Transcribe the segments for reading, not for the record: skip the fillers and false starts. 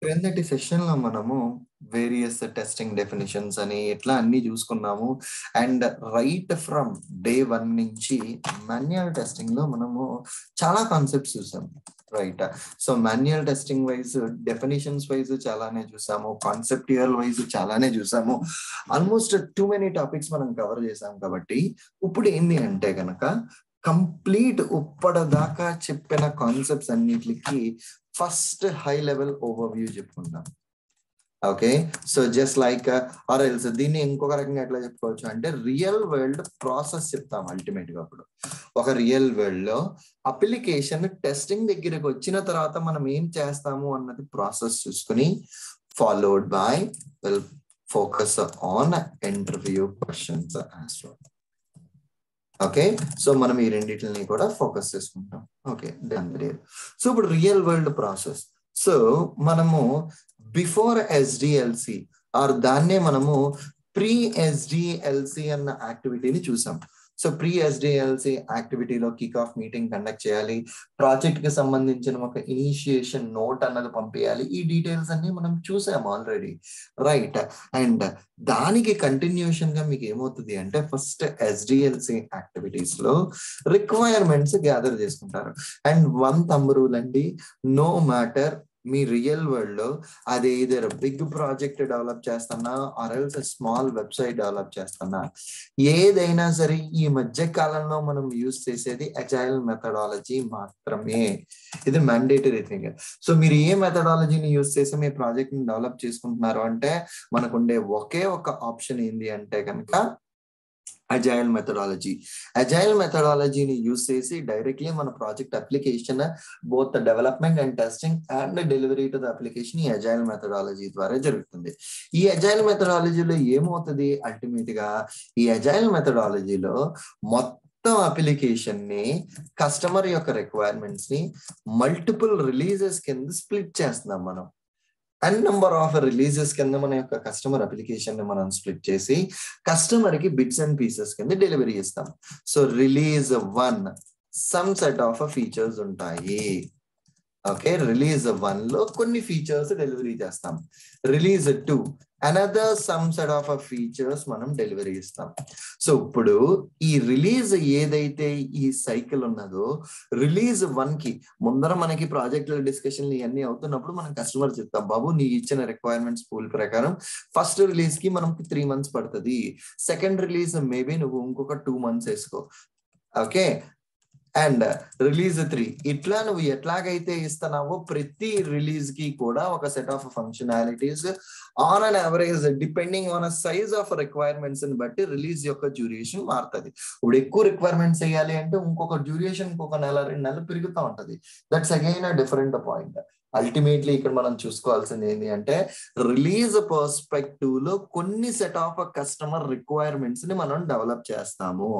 క్రిందటి సెషన్‌లో మనము వేరియస్ టెస్టింగ్ డెఫినిషన్స్ అని ఇట్లా అన్నీ చూసుకున్నాము. అండ్ రైట్ ఫ్రమ్ డే 1 నుంచి మాన్యువల్ టెస్టింగ్‌లో మనము చాలా కాన్సెప్ట్స్ చూసాం. Right. So manual testing wise definitions wise చాలానే చూసాము. కాన్సెప్చువల్ వైస్ చాలానే చూసాము. ఆల్మోస్ట్ టూ మెనీ టాపిక్స్ మనం కవర్ చేసాం కాబట్టి ఇప్పుడు ఏంది అంటే గనక కంప్లీట్ ఇప్పటిదాకా చెప్పిన కాన్సెప్ట్స్ అన్నిటికి ఫస్ట్ హై లెవెల్ ఓవర్వ్యూ చెప్పుకుందాం. Okay. So just like or else దీన్ని ఇంకొక రకంగా ఎట్లా చెప్పుకోవచ్చు అంటే రియల్ వరల్డ్ ప్రాసెస్ చెప్తాం అల్టిమేట్ గా. అప్పుడు ఒక రియల్ వరల్డ్ లో అప్లికేషన్ టెస్టింగ్ దగ్గరికి వచ్చిన తర్వాత మనం ఏం చేస్తాము అన్నది ప్రాసెస్ చూసుకుని followed by will focus on interview questions as well. Okay. So మనం ఈ రెండింటిని కూడా ఫోకస్ చేసుకుంటాం. ఓకే. సో ఇప్పుడు రియల్ వరల్డ్ ప్రాసెస్. సో మనము బిఫోర్ ఎస్డిఎల్సి ఆర్ దాన్నే మనము ప్రీ ఎస్డిఎల్సి అన్న యాక్టివిటీని చూసాం. సో ప్రీ ఎస్డిఎల్సి యాక్టివిటీలో కిక్ ఆఫ్ మీటింగ్ కండక్ట్ చేయాలి, ప్రాజెక్ట్ కి సంబంధించిన ఒక ఇనిషియేషన్ నోట్ అన్నది పంపించాలి. ఈ డీటెయిల్స్ అన్ని మనం చూసాం ఆల్రెడీ. రైట్. అండ్ దానికి కంటిన్యూషన్ గా మీకు ఏమవుతుంది అంటే ఫస్ట్ ఎస్డిఎల్సి యాక్టివిటీస్ లో రిక్వైర్మెంట్స్ గ్యాదర్ చేసుకుంటారు. అండ్ వన్ థంబ్ రూల్ అండి, నో మ్యాటర్ మీ రియల్ వరల్డ్ లో అది ఇదర్ బిగ్ ప్రాజెక్ట్ డెవలప్ చేస్తున్నా or else small website develop చేస్తున్నా, ఏదైనా సరే ఈ మధ్య కాలంలో మనం యూజ్ చేసేది అజైల్ మెథడాలజీ మాత్రమే. ఇది మ్యాండేటరీ థింగ్. సో మీరు ఏ మెథడాలజీని యూజ్ చేసి మీ ప్రాజెక్ట్ ని డెవలప్ చేసుకుంటున్నారు అంటే మనకుండే ఒకే ఒక ఆప్షన్ ఏంది అంటే కనుక అజైల్ మెథడాలజీ. అజైల్ మెథడాలజీని యూజ్ చేసి డైరెక్ట్లీ మన project application both development and testing and delivery to the application ఈ అజైల్ మెథడాలజీ ద్వారా జరుగుతుంది. ఈ అజైల్ మెథడాలజీలో ఏమవుతుంది అల్టిమేట్ గా, ఈ అజైల్ మెథడాలజీలో మొత్తం అప్లికేషన్ ని కస్టమర్ యొక్క రిక్వైర్మెంట్స్ ని మల్టిపుల్ రిలీజెస్ కింద స్ప్లిట్ చేస్తున్నాం మనం. n నెంబర్ ఆఫ్ రిలీజెస్ కింద మన యొక్క కస్టమర్ అప్లికేషన్ ని మనం స్ప్లిట్ చేసి కస్టమర్ కి బిట్స్ అండ్ పీసెస్ కింద డెలివరీ ఇస్తాం. So release 1 some set of features ఉంటాయి. ఓకే. రిలీజ్ 1 లో కొన్ని ఫీచర్స్ డెలివరీ చేస్తాం. Release 2 another some set of features మనం డెలివరీ ఇస్తాం. సో ఇప్పుడు ఈ రిలీజ్ ఏదైతే ఈ సైకిల్ ఉన్నదో రిలీజ్ 1 కి ముందర మనకి ప్రాజెక్ట్ డిస్కషన్లు ఇవన్నీ అవుతున్నప్పుడు మనం కస్టమర్ చెప్తాం, బాబు నీ ఇచ్చిన రిక్వైర్మెంట్స్ పూల్ ప్రకారం ఫస్ట్ రిలీజ్ కి మనకి 3 months పడుతుంది, సెకండ్ రిలీజ్ మేబీ నువ్వు ఇంకొక 2 months వేసుకో. ఓకే. అండ్ రిలీజ్ 3 ఇట్లా నువ్వు ఎట్లాగైతే ఇస్తున్నావో ప్రతి రిలీజ్ కి కూడా ఒక set of functionalities on an average depending on a size of requirements ని బట్టి రిలీజ్ యొక్క డ్యూరేషన్ మారుతుంది. ఇప్పుడు ఎక్కువ రిక్వైర్మెంట్స్ వేయాలి అంటే ఇంకొక డ్యూరేషన్ ఇంకొక నెల 2 నెలలు పెరుగుతూ ఉంటది. That's again a different point. Ultimately ఇక్కడ మనం చూసుకోవాల్సింది ఏంటి అంటే రిలీజ్ పర్స్పెక్టివ్ లో కొన్ని సెట్ ఆఫ్ కస్టమర్ రిక్వైర్మెంట్స్ ని మనం డెవలప్ చేస్తాము.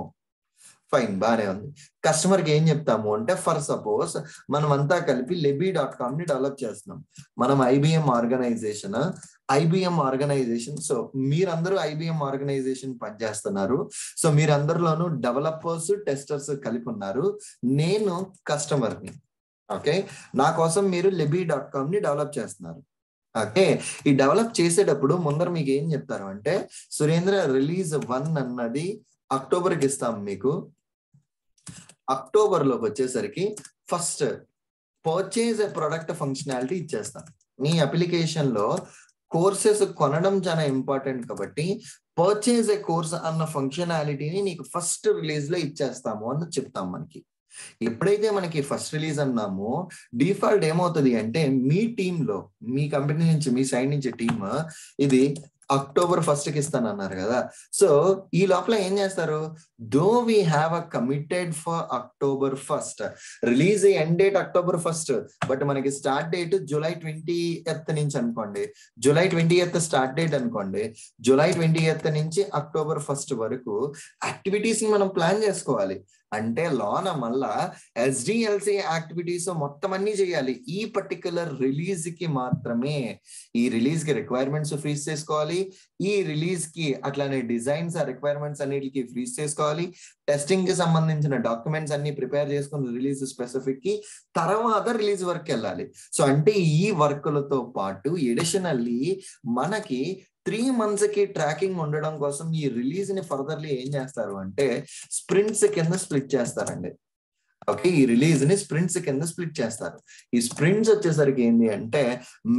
ఫైన్, బానే ఉంది. కస్టమర్ కి ఏం చెప్తాము అంటే ఫర్ సపోజ్ మనం అంతా కలిపి lebby.com ని డెవలప్ చేస్తున్నాం. మనం ఐబిఎం ఆర్గనైజేషన్. సో మీరందరూ ఐబిఎం ఆర్గనైజేషన్ పనిచేస్తున్నారు. సో మీరందరిలోనూ డెవలపర్స్ టెస్టర్స్ కలిపి ఉన్నారు. నేను కస్టమర్ ని. ఓకే. నా కోసం మీరు lebby.com ని డెవలప్ చేస్తున్నారు. ఓకే. ఈ డెవలప్ చేసేటప్పుడు ముందర మీకు ఏం చెప్తారు అంటే సురేంద్ర రిలీజ్ 1 అన్నది అక్టోబర్కి ఇస్తాం మీకు. అక్టోబర్ లోకి వచ్చేసరికి ఫస్ట్ పర్చేజ్ ఏ ప్రొడక్ట్ ఫంక్షనాలిటీ ఇచ్చేస్తాం. మీ అప్లికేషన్ లో కోర్సెస్ కొనడం చాలా ఇంపార్టెంట్ కాబట్టి పర్చేజ్ ఏ కోర్స్ అన్న ఫంక్షనాలిటీని నీకు ఫస్ట్ రిలీజ్ లో ఇచ్చేస్తాము అని చెప్తాం. మనకి ఎప్పుడైతే మనకి ఫస్ట్ రిలీజ్ అన్నామో డిఫాల్ట్ ఏమవుతుంది అంటే మీ టీంలో మీ కంపెనీ నుంచి మీ సైడ్ నుంచి టీమ్ ఇది అక్టోబర్ 1st కి ఇస్తానన్నారు కదా. సో ఈ లోపల ఏం చేస్తారు, though we have a committed for October 1st release end date October 1st, but మనకి స్టార్ట్ డేట్ July 20th నుంచి అనుకోండి. July 20th స్టార్ట్ డేట్ అనుకోండి. July 20th నుంచి October 1st వరకు యాక్టివిటీస్ ని మనం ప్లాన్ చేసుకోవాలి. అంటే లోన మళ్ళా ఎస్డిఎల్సి యాక్టివిటీస్ మొత్తం అన్ని చేయాలి. ఈ పర్టికులర్ రిలీజ్ కి మాత్రమే ఈ రిలీజ్ కి రిక్వైర్మెంట్స్ ఫ్రీజ్ చేసుకోవాలి. ఈ రిలీజ్ కి అట్లానే డిజైన్స్ ఆ రిక్వైర్మెంట్స్ అన్నిటికీ ఫ్రీజ్ చేసుకోవాలి. టెస్టింగ్ కి సంబంధించిన డాక్యుమెంట్స్ అన్ని ప్రిపేర్ చేసుకుని రిలీజ్ స్పెసిఫిక్ కి తర్వాత రిలీజ్ వర్క్ వెళ్ళాలి. సో అంటే ఈ వర్క్లతో పాటు ఎడిషనల్లీ మనకి 3 months కి ట్రాకింగ్ ఉండడం కోసం ఈ రిలీజ్ ని ఫర్దర్లీ ఏం చేస్తారు అంటే స్ప్రింట్స్ కింద స్ప్లిట్ చేస్తారండి. ఓకే, ఈ రిలీజ్ ని స్ప్రింట్స్ కింద స్ప్లిట్ చేస్తారు. ఈ స్ప్రింట్స్ వచ్చేసరికి ఏంటి అంటే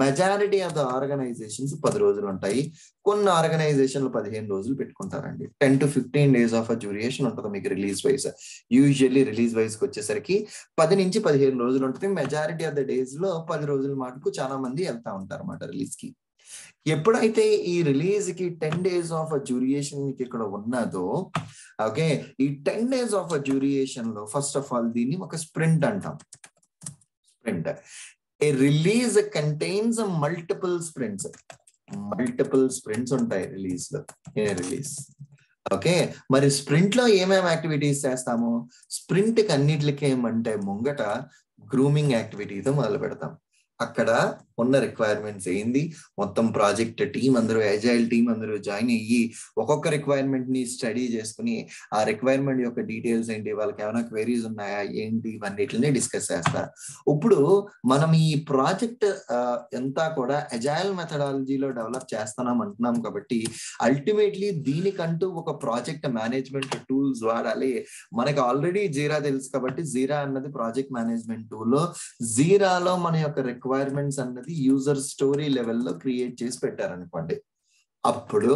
మెజారిటీ ఆఫ్ ద ఆర్గనైజేషన్స్ 10 రోజులు ఉంటాయి. కొన్ని ఆర్గనైజేషన్లు 15 రోజులు పెట్టుకుంటారండి. 10 to 15 days ఆఫ్ డ్యూరేషన్ ఉంటుంది మీకు release wise. Usually release wise కి వచ్చేసరికి 10 నుంచి 15 రోజులు ఉంటుంది. మెజారిటీ ఆఫ్ ద డేస్ లో 10 రోజుల మటుకు చాలా మంది వెళ్తా ఉంటారు అన్నమాట రిలీజ్ కి. ఎప్పుడైతే ఈ రిలీజ్ కి 10 days ఆఫ్ డ్యూరేషన్ ఇక్కడ ఉన్నదో, ఓకే, ఈ 10 days ఆఫ్ డ్యూరేషన్ లో ఫస్ట్ ఆఫ్ ఆల్ దీన్ని ఒక స్ప్రింట్ అంటాం. Sprint, a release contains multiple sprints. Multiple sprints ఉంటాయి రిలీజ్ లో. రిలీజ్ ఓకే, మరి స్ప్రింట్ లో ఏమేమి యాక్టివిటీస్ చేస్తాము? స్ప్రింట్ కి అన్నిటికి ఏమంటే ముంగట గ్రూమింగ్ యాక్టివిటీతో మొదలు పెడతాం. అక్కడ ఉన్న రిక్వైర్మెంట్స్ ఏంది, మొత్తం ప్రాజెక్ట్ టీం అందరూ, అజైల్ టీం అందరూ జాయిన్ అయ్యి ఒక్కొక్క రిక్వైర్మెంట్ ని స్టడీ చేసుకుని ఆ రిక్వైర్మెంట్ యొక్క డీటెయిల్స్ ఏంటి, వాళ్ళకి ఏమైనా క్వెరీస్ ఉన్నాయా ఏంటి, ఇవన్నిటిని డిస్కస్ చేస్తారు. ఇప్పుడు మనం ఈ ప్రాజెక్ట్ అంతా కూడా అజైల్ మెథడాలజీలో డెవలప్ చేస్తున్నాం అంటున్నాం కాబట్టి అల్టిమేట్లీ దీనికంటూ ఒక ప్రాజెక్ట్ మేనేజ్మెంట్ టూల్స్ వాడాలి. మనకి ఆల్రెడీ జీరా తెలుసు కాబట్టి జీరా అన్నది ప్రాజెక్ట్ మేనేజ్మెంట్ టూల్. జీరాలో మన యొక్క రిక్వైర్మెంట్స్ అన్నది యూజర్ స్టోరీ లెవెల్లో క్రియేట్ చేసి పెట్టారనుకోండి. అప్పుడు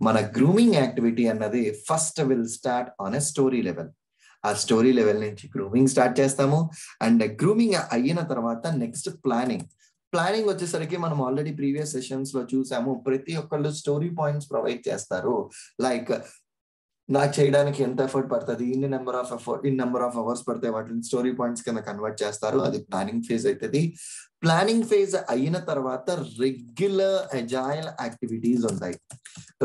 మన గ్రూమింగ్ యాక్టివిటీ అన్నది first will start on a story level. ఆ స్టోరీ లెవెల్ నుంచి గ్రూమింగ్ స్టార్ట్ చేస్తాము. అండ్ గ్రూమింగ్ అయిన తర్వాత నెక్స్ట్ ప్లానింగ్. ప్లానింగ్ వచ్చేసరికి మనం ఆల్రెడీ ప్రీవియస్ సెషన్స్ లో చూసాము. ప్రతి ఒక్కళ్ళు స్టోరీ పాయింట్స్ ప్రొవైడ్ చేస్తారు. లైక్ నాకు చేయడానికి ఎంత ఎఫర్ట్ పడుతుంది, ఇన్ని నెంబర్ ఆఫ్ అవర్స్ పడితే వాటిని స్టోరీ పాయింట్స్ కింద కన్వర్ట్ చేస్తారు. అది ప్లానింగ్ ఫేజ్ అవుతుంది. ప్లానింగ్ ఫేజ్ అయిన తర్వాత రెగ్యులర్ అజైల్ యాక్టివిటీస్ ఉంటాయి.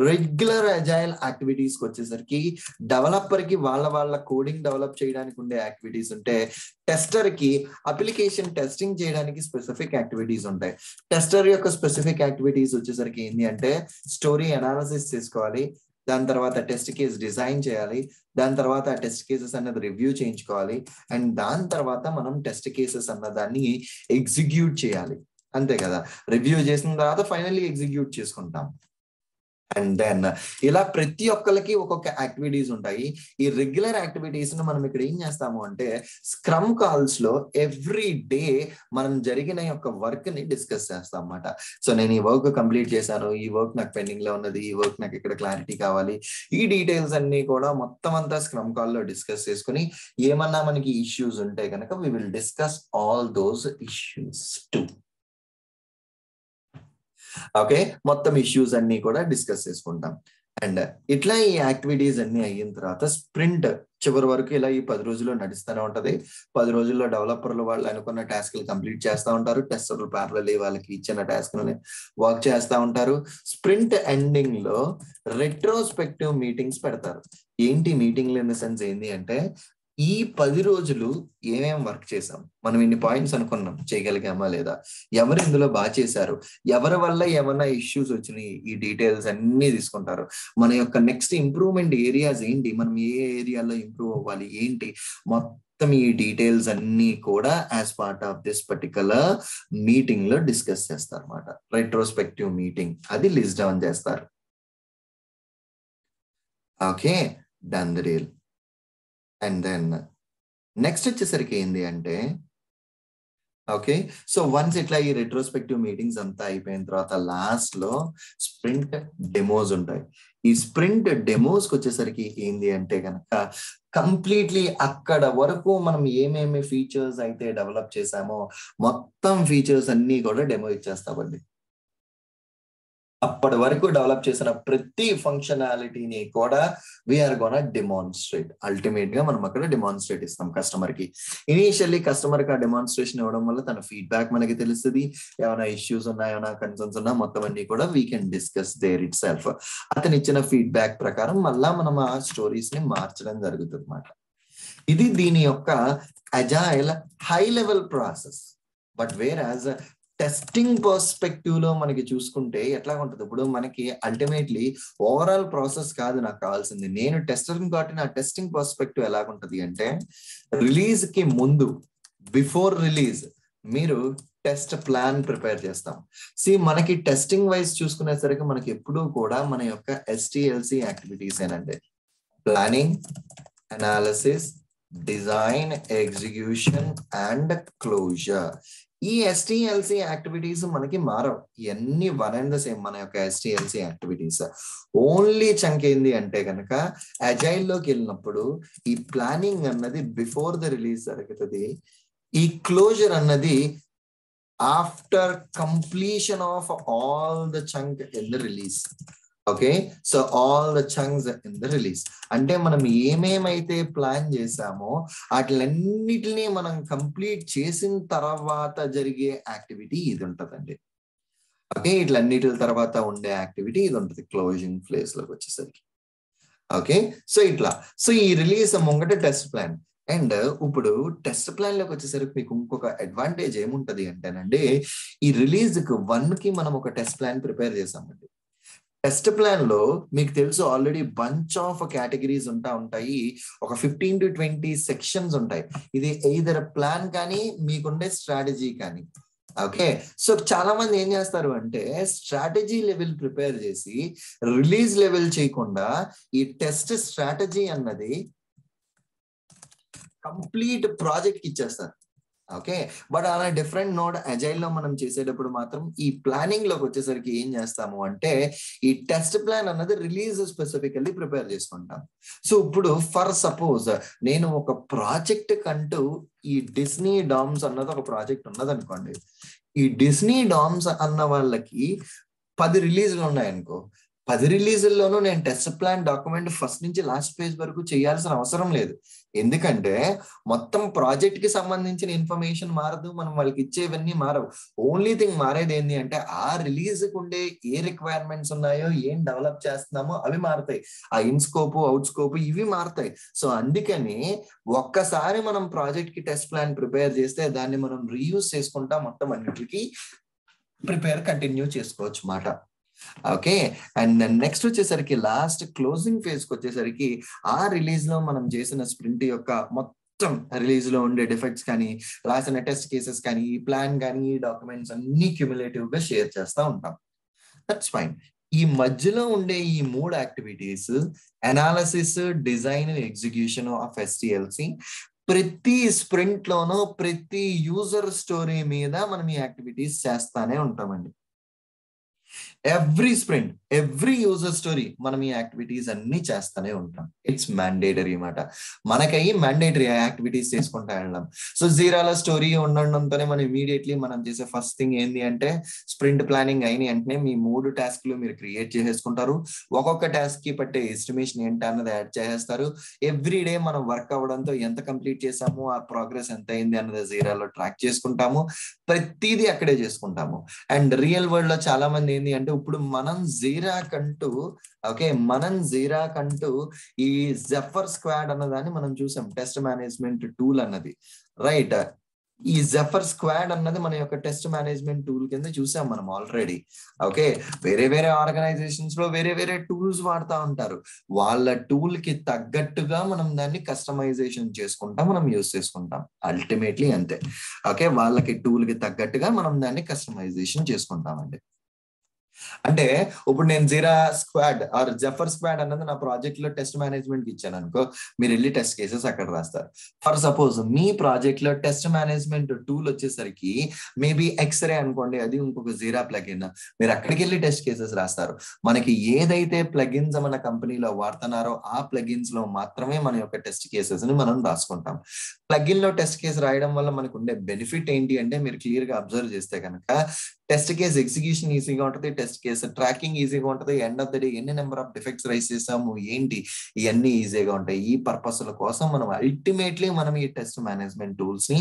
రెగ్యులర్ అజైల్ యాక్టివిటీస్ కి వచ్చేసరికి డెవలపర్ కి వాళ్ళ కోడింగ్ డెవలప్ చేయడానికి ఉండే యాక్టివిటీస్ ఉంటే, టెస్టర్ కి అప్లికేషన్ టెస్టింగ్ చేయడానికి స్పెసిఫిక్ యాక్టివిటీస్ ఉంటాయి. టెస్టర్ యొక్క స్పెసిఫిక్ యాక్టివిటీస్ వచ్చేసరికి ఏంటి అంటే స్టోరీ అనాలిసిస్ చేసుకోవాలి, దాని తర్వాత టెస్ట్ కేస్ డిజైన్ చేయాలి, దాని తర్వాత ఆ టెస్ట్ కేసెస్ అన్నది రివ్యూ చేయించుకోవాలి, అండ్ దాని తర్వాత మనం టెస్ట్ కేసెస్ అన్న దాన్ని ఎగ్జిక్యూట్ చేయాలి. అంతే కదా, రివ్యూ చేసిన తర్వాత ఫైనల్లీ ఎగ్జిక్యూట్ చేసుకుంటాం. అండ్ దెన్ ఇలా ప్రతి ఒక్కరికి ఒక్కొక్క యాక్టివిటీస్ ఉంటాయి. ఈ రెగ్యులర్ యాక్టివిటీస్ ను మనం ఇక్కడ ఏం చేస్తాము అంటే స్క్రమ్ కాల్స్ లో ఎవ్రీ డే మనం జరిగిన యొక్క వర్క్ ని డిస్కస్ చేస్తాం అన్నమాట. సో నేను ఈ వర్క్ కంప్లీట్ చేశాను, ఈ వర్క్ నాకు పెండింగ్ లో ఉన్నది, ఈ వర్క్ నాకు ఇక్కడ క్లారిటీ కావాలి, ఈ డీటెయిల్స్ అన్ని కూడా మొత్తం అంతా స్క్రమ్ కాల్ లో డిస్కస్ చేసుకుని ఏమన్నా మనకి ఇష్యూస్ ఉంటే కనుక we will discuss all those issues too. Okay, మొత్తం ఇష్యూస్ అన్ని కూడా డిస్కస్ చేసుకుంటాం. అండ్ ఇట్లా ఈ యాక్టివిటీస్ అన్ని అయిన తర్వాత స్ప్రింట్ చివరి వరకు ఇలా ఈ 10 రోజుల్లో నడుస్తూనే ఉంటది. 10 రోజుల్లో డెవలపర్లు వాళ్ళు అనుకున్న టాస్క్లు కంప్లీట్ చేస్తూ ఉంటారు. టెస్టర్లు ప్యారలల్లీ వాళ్ళకి ఇచ్చిన టాస్క్ వర్క్ చేస్తూ ఉంటారు. స్ప్రింట్ ఎండింగ్ లో రెట్రోస్పెక్టివ్ మీటింగ్స్ పెడతారు. ఏంటి మీటింగ్లు ఇన్ ద సెన్స్ ఏంటి అంటే ఈ 10 రోజులు ఏమేం వర్క్ చేసాం, మనం ఇన్ని పాయింట్స్ అనుకున్నాం, చేయగలిగామా లేదా, ఎవరు ఇందులో బాగా చేశారు, ఎవరి వల్ల ఏమన్నా ఇష్యూస్ వచ్చినాయి, ఈ డీటెయిల్స్ అన్ని తీసుకుంటారు. మన యొక్క నెక్స్ట్ ఇంప్రూవ్మెంట్ ఏరియాస్ ఏంటి, మనం ఏ ఏరియాలో ఇంప్రూవ్ అవ్వాలి ఏంటి, మొత్తం ఈ డీటెయిల్స్ అన్ని కూడా as part of this particular meeting లో డిస్కస్ చేస్తారు అన్నమాట. రెట్రోస్పెక్టివ్ మీటింగ్ అది లిస్ట్ డౌన్ చేస్తారు. Okay, done the deal. And then next వచ్చేసరికి ఏంటి అంటే ఓకే, సో వన్స్ ఇట్లా ఈ రెట్రోస్పెక్టివ్ మీటింగ్స్ అంతా అయిపోయిన తర్వాత లాస్ట్ లో స్ప్రింట్ డెమోస్ ఉంటాయి. ఈ స్ప్రింట్ డెమోస్ కి వచ్చేసరికి ఏంటి అంటే కనుక కంప్లీట్లీ అక్కడ వరకు మనం ఏమేమి ఫీచర్స్ అయితే డెవలప్ చేసామో మొత్తం ఫీచర్స్ అన్ని కూడా డెమో ఇచ్చేస్తామండి. అప్పటి వరకు డెవలప్ చేసిన ప్రతి ఫంక్షనాలిటీని కూడా వీఆర్ గోనా డెమాన్స్ట్రేట్. అల్టిమేట్ గా మనం అక్కడ డెమాన్స్ట్రేట్ ఇస్తాం కస్టమర్ కి. ఇనీషియల్లీ కస్టమర్ కి ఆ డెమాన్స్ట్రేషన్ ఇవ్వడం వల్ల తన ఫీడ్బ్యాక్ మనకి తెలుస్తుంది. ఏమైనా ఇష్యూస్ ఉన్నా, ఏమైనా కన్సర్న్స్ ఉన్నా మొత్తం అన్ని కూడా we can discuss there itself. అతను ఇచ్చిన ఫీడ్బ్యాక్ ప్రకారం మళ్ళా మనం ఆ స్టోరీస్ ని మార్చడం జరుగుతుంది అన్నమాట. ఇది దీని యొక్క agile high level process. But where as testing perspective లో మనకి చూసుకుంటే ఎట్లా ఉంటుంది, ఇప్పుడు మనకి అల్టిమేట్లీ ఓవరాల్ ప్రాసెస్ కాదు నాకు కావాల్సింది, నేను టెస్టర్ కాబట్టి నా టెస్టింగ్ పర్స్పెక్టివ్ ఎలాగుంటది అంటే, రిలీజ్ కి ముందు బిఫోర్ రిలీజ్ మీరు టెస్ట్ ప్లాన్ ప్రిపేర్ చేస్తాం. మనకి టెస్టింగ్ వైజ్ చూసుకునేసరికి మనకి ఎప్పుడూ కూడా మన యొక్క STLC యాక్టివిటీస్ ఏనండి, planning, analysis, design, execution and closure. ఈ STLC యాక్టివిటీస్ మనకి మారవు, ఇవన్నీ వన్ అండ్ ద సేమ్ మన యొక్క STLC యాక్టివిటీస్. ఓన్లీ చంక్ ఏంది అంటే కనుక అజైల్ లోకి వెళ్ళినప్పుడు ఈ ప్లానింగ్ అన్నది బిఫోర్ ద రిలీజ్ జరుగుతుంది, ఈ క్లోజర్ అన్నది after completion of all the chunk in the release. Okay, so all the chunks in the release అంటే మనం ఏమేమైతే ప్లాన్ చేసామో వాటిలన్నిటిని మనం కంప్లీట్ చేసిన తర్వాత జరిగే యాక్టివిటీ ఇది ఉంటదండి. ఓకే, ఇట్లన్నిటి తర్వాత ఉండే యాక్టివిటీ ఇది ఉంటుంది క్లోజింగ్ ఫేజ్ లోకి వచ్చేసరికి. ఓకే, సో ఇట్లా ఈ రిలీజ్ ముంగట టెస్ట్ ప్లాన్. అండ్ ఇప్పుడు టెస్ట్ ప్లాన్ లోకి వచ్చేసరికి మీకు ఇంకొక అడ్వాంటేజ్ ఏముంటది అంటేనండి, ఈ రిలీజ్ కి 1 కి మనం ఒక టెస్ట్ ప్లాన్ ప్రిపేర్ చేసామండి. టెస్ట్ ప్లాన్ లో మీకు తెలుసు ఆల్రెడీ బంచ్ ఆఫ్ కేటగిరీస్ ఉంటాయి, ఒక 15 to 20 సెక్షన్స్ ఉంటాయి. ఇది ఎయిదర్ ప్లాన్ కానీ మీకుండే స్ట్రాటజీ కానీ. ఓకే, సో చాలా మంది ఏం చేస్తారు అంటే స్ట్రాటజీ లెవెల్ ప్రిపేర్ చేసి రిలీజ్ లెవెల్ చేయకుండా ఈ టెస్ట్ స్ట్రాటజీ అన్నది కంప్లీట్ ప్రాజెక్ట్ కి ఇచ్చేస్తారు. ఓకే, బట్ అలా డిఫరెంట్ నోడ్ అజైల్ లో మనం చేసేటప్పుడు మాత్రం ఈ ప్లానింగ్ లోకి వచ్చేసరికి ఏం చేస్తాము అంటే ఈ టెస్ట్ ప్లాన్ అన్నది రిలీజ్ స్పెసిఫికల్లీ ప్రిపేర్ చేసుకుంటాం. సో ఇప్పుడు ఫర్ సపోజ్ నేను ఒక ప్రాజెక్ట్ కంటూ ఈ డిస్నీ డామ్స్ అన్నది ఒక ప్రాజెక్ట్ ఉన్నది అనుకోండి. ఈ డిస్నీ డామ్స్ అన్న వాళ్ళకి 10 రిలీజ్లు ఉన్నాయనుకో, 10 రిలీజుల్లోనూ నేను టెస్ట్ ప్లాన్ డాక్యుమెంట్ ఫస్ట్ నుంచి లాస్ట్ పేజ్ వరకు చేయాల్సిన అవసరం లేదు. ఎందుకంటే మొత్తం ప్రాజెక్ట్ కి సంబంధించిన ఇన్ఫర్మేషన్ మారదు, మనం వాళ్ళకి ఇచ్చేవన్నీ మారవు. ఓన్లీ థింగ్ మారేది ఏంటి అంటే ఆ రిలీజ్ కు ఉండే ఏ రిక్వైర్మెంట్స్ ఉన్నాయో, ఏం డెవలప్ చేస్తున్నామో అవి మారుతాయి, ఆ ఇన్ స్కోప్ అవుట్ స్కోప్ ఇవి మారుతాయి. సో అందుకని ఒక్కసారి మనం ప్రాజెక్ట్ కి టెస్ట్ ప్లాన్ ప్రిపేర్ చేస్తే దాన్ని మనం రీయూజ్ చేసుకుంటా మొత్తం అన్నిటికీ కంటిన్యూ చేసుకోవచ్చు మాట. ఓకే, అండ్ నెక్స్ట్ వచ్చేసరికి లాస్ట్ క్లోజింగ్ ఫేజ్ కి వచ్చేసరికి ఆ రిలీజ్ లో మనం చేసిన స్ప్రింట్ యొక్క మొత్తం రిలీజ్ లో ఉండే డిఫెక్ట్స్ కానీ, రాసిన టెస్ట్ కేసెస్ కానీ, ఈ ప్లాన్ కానీ, ఈ డాక్యుమెంట్స్ అన్ని క్యూములేటివ్ గా షేర్ చేస్తూ ఉంటాం. That's fine. ఈ మధ్యలో ఉండే ఈ 3 activities analysis, design, execution of STLC, ప్రతి స్ప్రింట్ లోనూ ప్రతి యూజర్ స్టోరీ మీద మనం ఈ యాక్టివిటీస్ చేస్తానే ఉంటామండి. Every sprint, every user story మనం ఈ యాక్టివిటీస్ అన్ని చేస్తూనే ఉంటాం. ఇట్స్ మ్యాండేటరీ అన్నమాట. మనకై మ్యాండేటరీ యాక్టివిటీస్ చేసుకుంటా వెళ్ళాం. సో జీరాలో స్టోరీ ఉండడంతోనే మనం ఇమీడియట్లీ మనం చేసే ఫస్ట్ థింగ్ ఏంటి అంటే స్ప్రింట్ ప్లానింగ్ అయిన వెంటనే మీ 3 టాస్క్లు మీరు క్రియేట్ చేసేసుకుంటారు. ఒక్కొక్క టాస్క్ కి పట్టే ఎస్టిమేషన్ ఏంటి అన్నది యాడ్ చేసేస్తారు. ఎవ్రీ డే మనం వర్క్ అవ్వడంతో ఎంత కంప్లీట్ చేసాము, ఆ ప్రోగ్రెస్ ఎంత అయింది అన్నది జీరాలో ట్రాక్ చేసుకుంటాము. ప్రతిదీ అక్కడే చేసుకుంటాము. అండ్ రియల్ వరల్డ్ లో చాలా మంది ఏంటి అంటే ఇప్పుడు మనం జీరా కంటూ ఈ జెఫర్ స్క్వాడ్ అన్నదాన్ని మనం చూసాం, టెస్ట్ మేనేజ్మెంట్ టూల్ అన్నది. రైట్, ఈ జెఫర్ స్క్వాడ్ అన్నది మన యొక్క టెస్ట్ మేనేజ్మెంట్ టూల్ కింద చూసాం మనం ఆల్రెడీ. ఓకే, వేరే వేరే ఆర్గనైజేషన్స్ లో వేరే వేరే టూల్స్ వాడుతూ ఉంటారు. వాళ్ళ టూల్ కి తగ్గట్టుగా మనం దాన్ని కస్టమైజేషన్ చేసుకుంటాం, మనం యూజ్ చేసుకుంటాం. అల్టిమేట్లీ అంతే. ఓకే, వాళ్ళకి టూల్ కి తగ్గట్టుగా మనం దాన్ని కస్టమైజేషన్ చేసుకుంటామండి. అంటే ఇప్పుడు నేను జీరా స్క్వాడ్ ఆర్ జెఫర్ స్క్వాడ్ అన్నది నా ప్రాజెక్ట్ లో టెస్ట్ మేనేజ్మెంట్ కి ఇచ్చాను అనుకో, మీరు వెళ్ళి టెస్ట్ కేసెస్ అక్కడ రాస్తారు. ఫర్ సపోజ్ మీ ప్రాజెక్ట్ లో టెస్ట్ మేనేజ్మెంట్ టూల్ వచ్చేసరికి మేబీ ఎక్స్రే అనుకోండి, అది ఇంకొక జీరా ప్లగిన్, మీరు అక్కడికి వెళ్ళి టెస్ట్ కేసెస్ రాస్తారు. మనకి ఏదైతే ప్లగిన్స్ మన కంపెనీలో వాడుతున్నారో ఆ ప్లగిన్స్ లో మాత్రమే మన యొక్క టెస్ట్ కేసెస్ ని మనం రాసుకుంటాం. ప్లగిన్ లో టెస్ట్ కేసు రాయడం వల్ల మనకు ఉండే బెనిఫిట్ ఏంటి అంటే మీరు క్లియర్ గా అబ్జర్వ్ చేస్తే కనుక టెస్ట్ కేసు ఎగ్జిక్యూషన్ ఈజీగా ఉంటుంది, టెస్ట్ కేసు ట్రాకింగ్ ఈజీగా ఉంటుంది. ఎండ్ ఆఫ్ ద డే ఎన్ని నెంబర్ ఆఫ్ డిఫెక్ట్స్ రైజ్ చేసాము ఏంటి ఇవన్నీ ఈజీగా ఉంటాయి. ఈ పర్పస్ల కోసం మనం అల్టిమేట్లీ మనం ఈ టెస్ట్ మేనేజ్మెంట్ టూల్స్ ని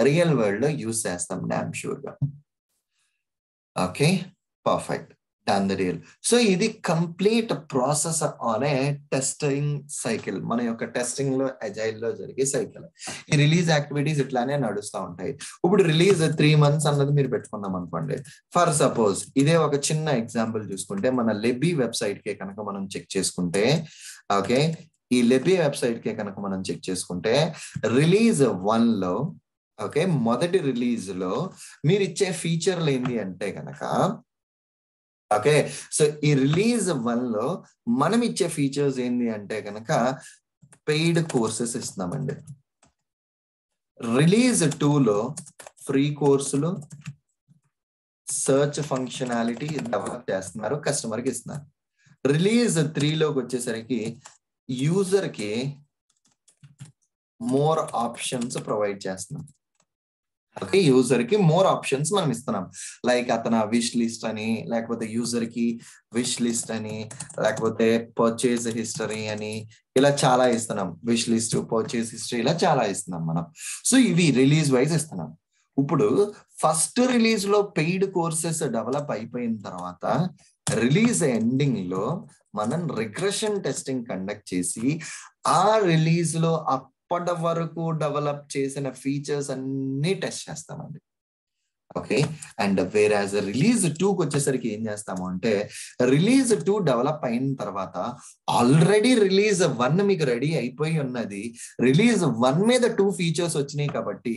రియల్ వరల్డ్ లో యూజ్ చేస్తాం డామ్ షూర్ గా. Okay, perfect. Done the deal. So ఇది complete process on a testing cycle, మన యొక్క టెస్టింగ్ లో అజైల్ లో జరిగే సైకిల్. ఈ రిలీజ్ యాక్టివిటీస్ ఇట్లానే నడుస్తూ ఉంటాయి. ఇప్పుడు రిలీజ్ 3 months అన్నది మీరు పెట్టుకున్నాం అనుకోండి. ఫర్ సపోజ్ ఇదే ఒక చిన్న ఎగ్జాంపుల్ చూసుకుంటే, మన లెబీ వెబ్సైట్ కి కనుక మనం చెక్ చేసుకుంటే, ఓకే, ఈ లెబీ వెబ్సైట్ కి కనుక మనం చెక్ చేసుకుంటే రిలీజ్ 1 లో, ఓకే, మొదటి రిలీజ్ లో మీరు ఇచ్చే ఫీచర్లు ఏంటి అంటే కనుక, ఓకే, సో ఈ రిలీజ్ 1 లో మనం ఇచ్చే ఫీచర్స్ ఏంటి అంటే కనుక పెయిడ్ కోర్సెస్ ఇస్తున్నామండి. రిలీజ్ 2 లో ఫ్రీ కోర్సులు, సర్చ్ ఫంక్షనాలిటీ డెవలప్ చేస్తున్నారు, కస్టమర్ కి ఇస్తున్నారు. రిలీజ్ 3 లోకి వచ్చేసరికి యూజర్ కి మోర్ ఆప్షన్స్ ప్రొవైడ్ చేస్తున్నాం. ఓకే, యూజర్ కి మోర్ ఆప్షన్స్ మనం ఇస్తున్నాం. లైక్ అతను విష్ లిస్ట్ అని, లేకపోతే యూజర్ కి విష్ లిస్ట్ అని, లేకపోతే పర్చేజ్ హిస్టరీ అని, ఇలా చాలా ఇస్తున్నాం. విష్ లిస్ట్, పర్చేజ్ హిస్టరీ, ఇలా చాలా ఇస్తున్నాం మనం. సో ఇవి రిలీజ్ వైజ్ ఇస్తున్నాం. ఇప్పుడు ఫస్ట్ రిలీజ్ లో పెయిడ్ కోర్సెస్ డెవలప్ అయిపోయిన తర్వాత రిలీజ్ ఎండింగ్ లో మనం రిగ్రెషన్ టెస్టింగ్ కండక్ట్ చేసి ఆ రిలీజ్ లో అప్పటి వరకు డెవలప్ చేసిన ఫీచర్స్ అన్ని టెస్ట్ చేస్తామండి. Okay, and where as release 2కి వచ్చేసరికి ఏం చేస్తాము అంటే, రిలీజ్ 2 డెవలప్ అయిన తర్వాత ఆల్రెడీ రిలీజ్ 1 మీకు రెడీ అయిపోయి ఉన్నది. రిలీజ్ 1 మీద 2 ఫీచర్స్ వచ్చినాయి కాబట్టి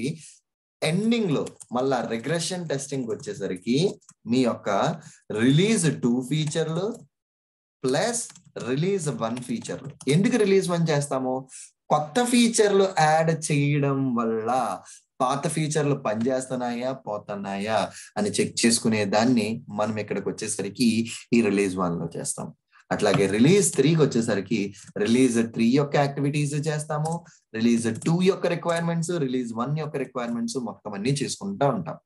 ఎండింగ్ లో మళ్ళా రిగ్రెషన్ టెస్టింగ్ వచ్చేసరికి మీ యొక్క రిలీజ్ 2 ఫీచర్లు ప్లస్ రిలీజ్ 1 ఫీచర్లు. ఎందుకు రిలీజ్ 1 చేస్తాము? కొత్త ఫీచర్లు యాడ్ చేయడం వల్ల పాత ఫీచర్లు పనిచేస్తున్నాయా పోతున్నాయా అని చెక్ చేసుకునే దాన్ని మనం ఇక్కడికి వచ్చేసరికి ఈ రిలీజ్ 1 లో చేస్తాం. అట్లాగే రిలీజ్ 3కి వచ్చేసరికి రిలీజ్ 3 యొక్క యాక్టివిటీస్ చేస్తాము, రిలీజ్ 2 యొక్క రిక్వైర్మెంట్స్, రిలీజ్ 1 యొక్క రిక్వైర్మెంట్స్ మొత్తం అన్ని చేసుకుంటూ ఉంటాం.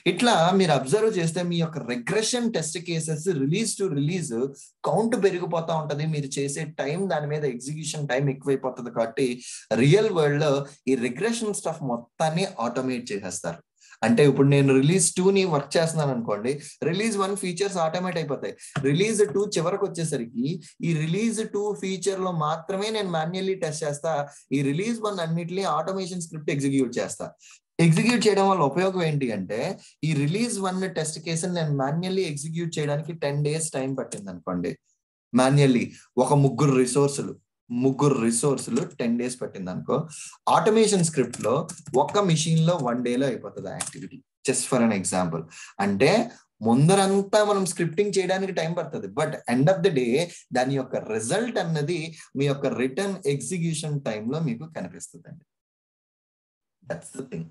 ఇట్లా మీరు అబ్జర్వ్ చేస్తే మీ యొక్క regression test cases release to release count పెరిగిపోతా ఉంటది. మీరు చేసే టైం, దాని మీద ఎగ్జిక్యూషన్ టైం ఎక్కువైపోతుంది. కాబట్టి రియల్ వరల్డ్ లో ఈ రిగ్రెషన్ స్టఫ్ మొత్తాన్ని ఆటోమేట్ చేసేస్తారు. అంటే ఇప్పుడు నేను రిలీజ్ 2ని వర్క్ చేస్తున్నాను అనుకోండి, రిలీజ్ 1 ఫీచర్స్ ఆటోమేట్ అయిపోతాయి. రిలీజ్ 2 చివరికి వచ్చేసరికి ఈ రిలీజ్ 2 ఫీచర్ లో మాత్రమే నేను మాన్యువల్లీ టెస్ట్ చేస్తా. ఈ రిలీజ్ 1 అన్నిటిని ఆటోమేషన్ స్క్రిప్ట్ ఎగ్జిక్యూట్ చేస్తా. ఎగ్జిక్యూట్ చేయడం వల్ల ఉపయోగం ఏంటి అంటే, ఈ రిలీజ్ 1 టెస్ట్ కేసుని నేను మాన్యువల్లీ ఎగ్జిక్యూట్ చేయడానికి 10 days టైం పట్టింది అనుకోండి. మాన్యువల్లీ ఒక ముగ్గురు రిసోర్సులు 10 days పట్టింది అనుకో, ఆటోమేషన్ స్క్రిప్ట్ లో ఒక్క మిషన్ లో 1 day లో అయిపోతుంది ఆ activity. Just for an example. అంటే ముందరంతా మనం స్క్రిప్టింగ్ చేయడానికి టైం పడుతుంది, but end of the day దాని యొక్క రిజల్ట్ అన్నది మీ యొక్క రిటర్న్ ఎగ్జిక్యూషన్ టైంలో మీకు కనిపిస్తుంది అండి. That's the thing.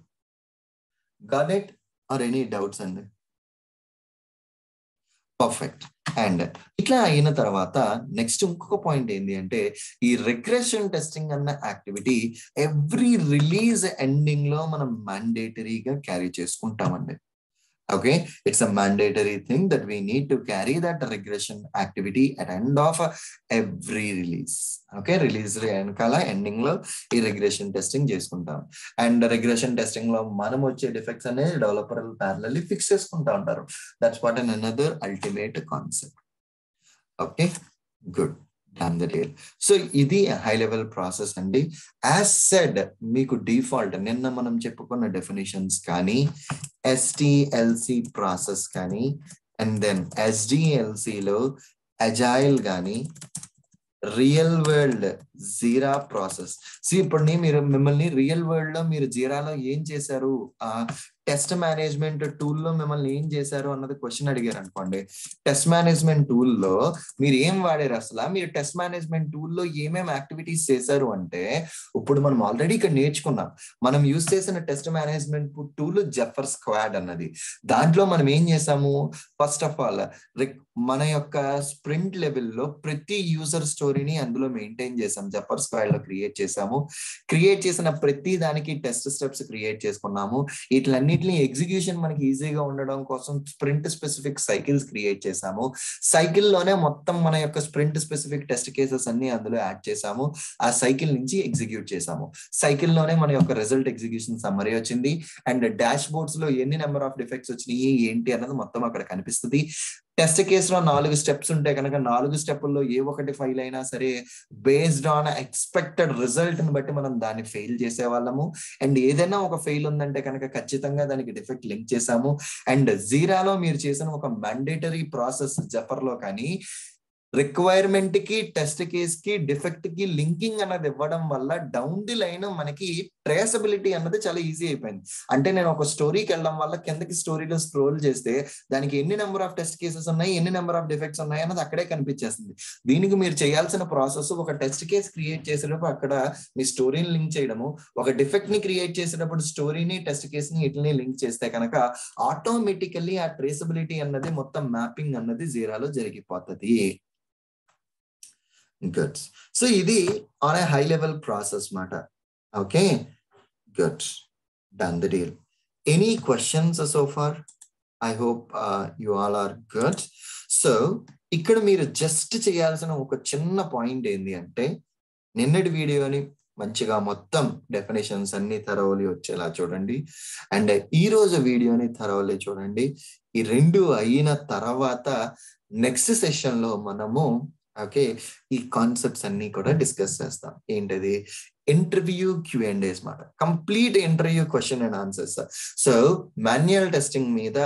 Got it or any doubts అండి? పర్ఫెక్ట్. అండ్ ఇట్లా అయిన తర్వాత నెక్స్ట్ ఇంకొక పాయింట్ ఏంటి అంటే, ఈ రిగ్రెషన్ టెస్టింగ్ అన్న యాక్టివిటీ ఎవ్రీ రిలీజ్ ఎండింగ్ లో మనం మ్యాండేటరీగా క్యారీ చేసుకుంటామండి. Okay, it's a mandatory thing that we need to carry that regression activity at end of every release. Okay, release వెనకాల ఎండింగ్ లో ఈ రిగ్రెషన్ టెస్టింగ్ చేసుకుంటాం. అండ్ రిగ్రెషన్ టెస్టింగ్ లో మనం వచ్చే డిఫెక్ట్స్ అనేది డెవలపర్ ప్యారలల్లీ ఫిక్స్ చేసుకుంటా ఉంటారు. That's what an another ultimate concept. Okay, good. So ఇది హై లెవెల్ ప్రాసెస్ అండి. యాజ్ సెడ్, మీకు డిఫాల్ట్ నిన్న మనం చెప్పుకున్న డెఫినేషన్స్ కానీ, STLC ప్రాసెస్ కానీ, అండ్ దెన్ SDLCలో అజైల్ కానీ, రియల్ వరల్డ్ జీరా ప్రాసెస్. ఇప్పుడు మిమ్మల్ని రియల్ వరల్డ్ లో మీరు జీరాలో ఏం చేశారు, టెస్ట్ మేనేజ్మెంట్ టూల్లో మిమ్మల్ని ఏం చేశారు అన్నది క్వశ్చన్ అడిగారు అనుకోండి. టెస్ట్ మేనేజ్మెంట్ టూల్లో మీరు ఏం వాడారు, అసలు మీరు టెస్ట్ మేనేజ్మెంట్ టూల్లో ఏమేమి యాక్టివిటీస్ చేశారు అంటే, ఇప్పుడు మనం ఆల్రెడీ ఇక్కడ నేర్చుకున్నాం. మనం యూజ్ చేసిన టెస్ట్ మేనేజ్మెంట్ టూల్ జెఫర్ స్క్వాడ్ అన్నది. దాంట్లో మనం ఏం చేసాము, ఫస్ట్ ఆఫ్ ఆల్ మన యొక్క స్ప్రింట్ లెవెల్లో ప్రతి యూజర్ స్టోరీని అందులో మెయింటైన్ చేసాం. జెఫర్ స్క్వాడ్ లో క్రియేట్ చేసాము. క్రియేట్ చేసిన ప్రతి దానికి టెస్ట్ స్టెప్స్ క్రియేట్ చేసుకున్నాము. వీటిలన్నిటిని ఎగ్జిక్యూషన్ మనకి ఈజీగా ఉండడం కోసం స్ప్రింట్ స్పెసిఫిక్ సైకిల్స్ క్రియేట్ చేసాము. సైకిల్ లోనే మొత్తం మన యొక్క స్ప్రింట్ స్పెసిఫిక్ టెస్ట్ కేసెస్ అన్ని అందులో యాడ్ చేసాము. ఆ సైకిల్ నుంచి ఎగ్జిక్యూట్ చేసాము. సైకిల్ లోనే మన యొక్క రిజల్ట్ ఎగ్జిక్యూషన్ సమ్మరీ వచ్చింది. అండ్ డాష్ బోర్డ్స్ లో ఎన్ని నెంబర్ ఆఫ్ డిఫెక్ట్స్ వచ్చినాయి ఏంటి అన్నది మొత్తం అక్కడ కనిపిస్తుంది. టెస్ట్ కేసులో 4 స్టెప్స్ ఉంటే కనుక 4 స్టెప్పుల్లో ఏ ఒకటి ఫెయిల్ అయినా సరే బేస్డ్ ఆన్ ఎక్స్పెక్టెడ్ రిజల్ట్ ని బట్టి మనం దాన్ని ఫెయిల్ చేసేవాళ్ళము. అండ్ ఏదైనా ఒక ఫెయిల్ ఉందంటే కనుక ఖచ్చితంగా దానికి డిఫెక్ట్ లింక్ చేసాము. అండ్ జీరాలో మీరు చేసిన ఒక మ్యాండేటరీ ప్రాసెస్ జఫర్లో కానీ రిక్వైర్మెంట్ కి టెస్ట్ కేస్ కి డిఫెక్ట్ కి లింకింగ్ అన్నది ఇవ్వడం వల్ల డౌన్ ది లైన్ మనకి ట్రేసబిలిటీ అన్నది చాలా ఈజీ అయిపోయింది. అంటే నేను ఒక స్టోరీకి వెళ్ళడం వల్ల కిందకి స్టోరీలో స్క్రోల్ చేస్తే దానికి ఎన్ని నెంబర్ ఆఫ్ టెస్ట్ కేసెస్ ఉన్నాయి, ఎన్ని నెంబర్ ఆఫ్ డిఫెక్ట్స్ ఉన్నాయి అన్నది అక్కడే కనిపించేస్తుంది. దీనికి మీరు చేయాల్సిన ప్రాసెస్ ఒక టెస్ట్ కేస్ క్రియేట్ చేసేటప్పుడు అక్కడ మీ స్టోరీని లింక్ చేయడము, ఒక డిఫెక్ట్ ని క్రియేట్ చేసేటప్పుడు స్టోరీని టెస్ట్ కేస్ ని వీటిని లింక్ చేస్తే కనుక ఆటోమేటికల్లీ ఆ ట్రేసబిలిటీ అన్నది మొత్తం మ్యాపింగ్ అన్నది జీరాలో జరిగిపోతుంది. Good. So ఇది on a high level process మాట. Okay. Good. Done the deal. Any questions so far? I hope you all are good. So ఇక్కడ మీరు జస్ట్ చేయాల్సిన ఒక చిన్న పాయింట్ ఏంటి అంటే నిన్నటి వీడియోని మంచిగా మొత్తం డెఫినేషన్స్ అన్ని థరోలీ వచ్చేలా చూడండి. అండ్ ఈ రోజు వీడియోని థరోలీ చూడండి. ఈ రెండు అయిన తర్వాత నెక్స్ట్ సెషన్ లో మనము ఓకే ఈ కాన్సెప్ట్స్ అన్ని కూడా డిస్కస్ చేస్తాం. ఏంటది? ఇంటర్వ్యూ Q&As మాట. Complete interview question and answers. So manual testing మీద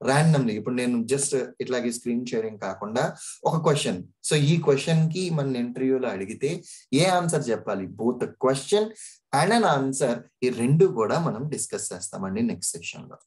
ర్యాండమ్లీ ఇప్పుడు నేను జస్ట్ ఇట్లాగే స్క్రీన్ షేరింగ్ కాకుండా ఒక క్వశ్చన్, సో ఈ క్వశ్చన్ కి మన ఇంటర్వ్యూలో అడిగితే ఏ ఆన్సర్ చెప్పాలి, both question and an answer, ఈ రెండు కూడా మనం డిస్కస్ చేస్తామండి నెక్స్ట్ సెషన్ లో.